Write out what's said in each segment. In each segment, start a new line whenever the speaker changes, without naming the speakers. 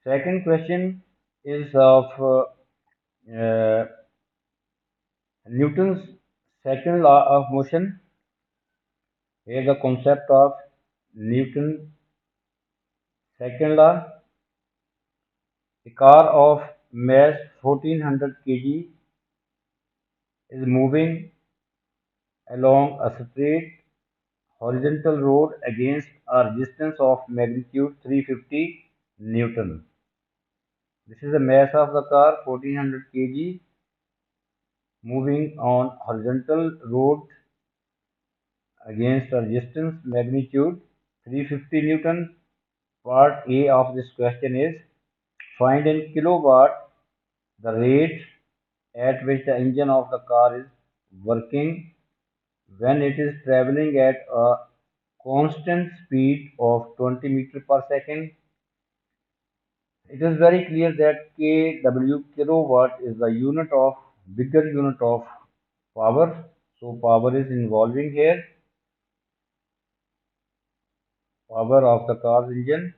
Second question is of uh, Newton's second law of motion. Here the concept of Newton's second law. A car of mass 1400 kg is moving along a straight horizontal road against a resistance of magnitude 350 Newton. This is the mass of the car 1400 kg moving on horizontal road against a resistance magnitude 350 Newton. Part A of this question is find in kilowatt the rate at which the engine of the car is working when it is traveling at a constant speed of 20 meter per second. It is very clear that kW kilowatt is the unit of bigger unit of power. So power is involving here, power of the car's engine.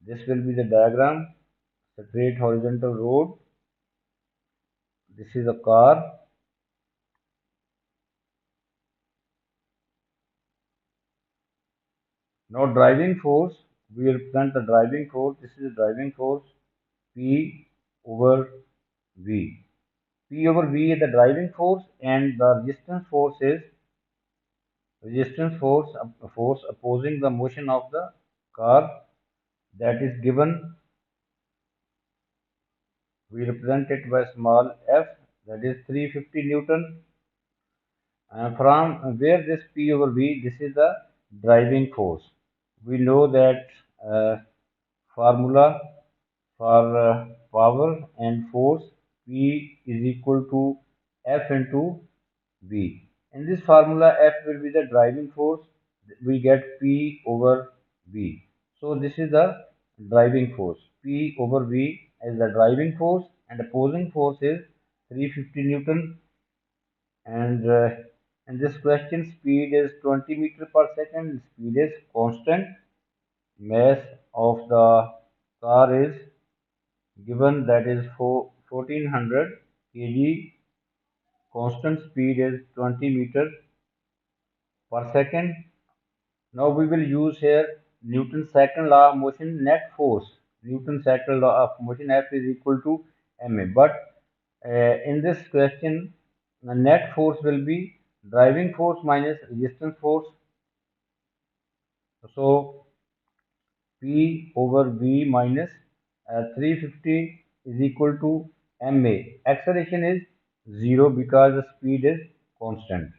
This will be the diagram, straight horizontal road. This is a car. Now driving force, we represent the driving force. This is the driving force P over V. P over V is the driving force and the resistance force opposing the motion of the car that is given. We represent it by small f, that is 350 Newton. From where this P over V, this is the driving force. We know that formula for power and force P is equal to F into V. In this formula, F will be the driving force. We get P over V. So this is the driving force. P over V is the driving force and opposing force is 350 Newton. And in this question, speed is 20 meter per second. Speed is constant. Mass of the car is given, that is 1400 kg. Constant speed is 20 meter per second. Now we will use here Newton's second law of motion, net force. Newton's second law of motion, F is equal to ma. But in this question, the net force will be driving force minus resistance force. So P over V minus 350 is equal to ma. Acceleration is 0 because the speed is constant.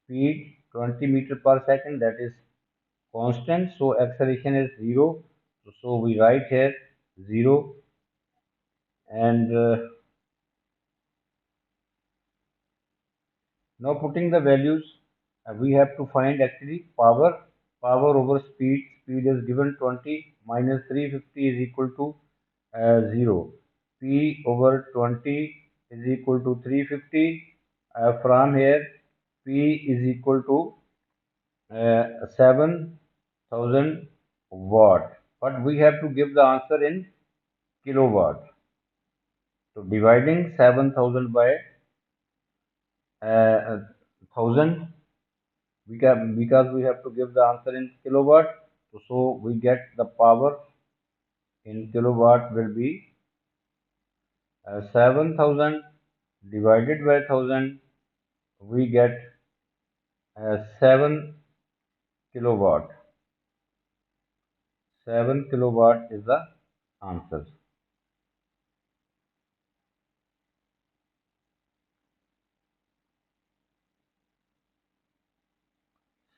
Speed 20 meter per second, that is constant, so acceleration is 0. So we write here 0. And now putting the values, we have to find actually power over speed. Speed is given 20 minus 350 is equal to 0. P over 20 is equal to 350. From here P is equal to 7,000 watt, but we have to give the answer in kilowatt. So dividing 7,000 by 1,000, because we have to give the answer in kilowatt. So we get the power in kilowatt will be 7,000 divided by 1,000. We get 7 kilowatt. 7 kilowatt is the answer.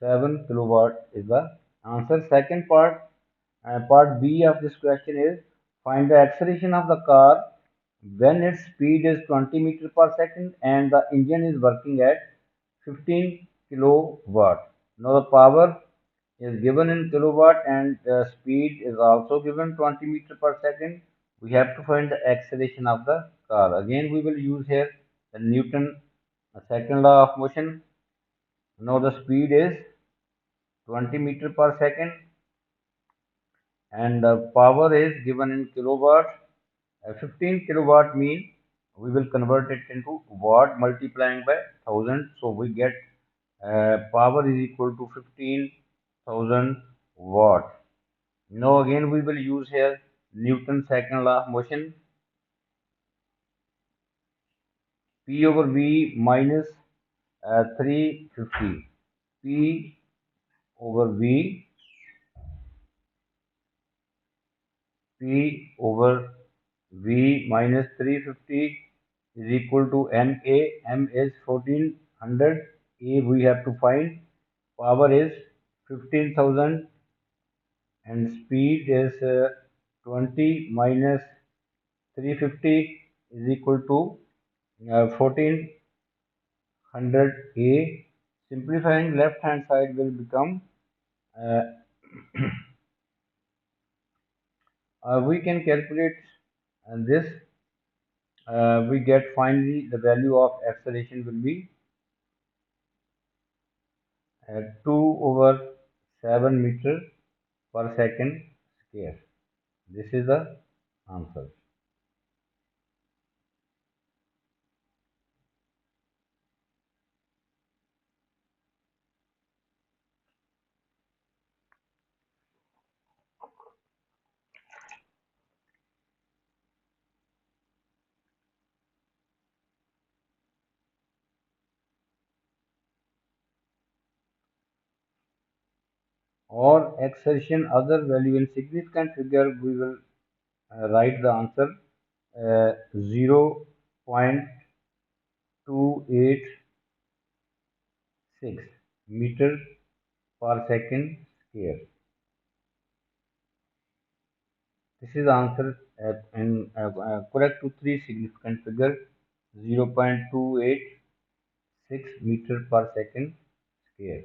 7 kilowatt is the answer. Second part, part B of this question is find the acceleration of the car when its speed is 20 meter per second and the engine is working at 15 kilowatt. Now the power is given in kilowatt and the speed is also given 20 meter per second. We have to find the acceleration of the car. Again, we will use here the Newton second law of motion. Now the speed is 20 meter per second, and power is given in kilowatt. 15 kilowatt mean we will convert it into watt multiplying by 1000. So we get power is equal to 15,000 watt. Now again we will use here Newton's second law of motion. P over V minus 350. P over V, P over V minus 350 is equal to MA. M is 1400. A we have to find. Power is 15,000 and speed is 20 minus 350 is equal to 1400 A. Simplifying left hand side will become uh, we can calculate this. We get finally the value of acceleration will be 2 over 7 meter per second square. This is the answer. Or exertion other value in significant figure, we will write the answer 0.286 meter per second square. This is the answer in correct to three significant figure 0.286 meter per second square.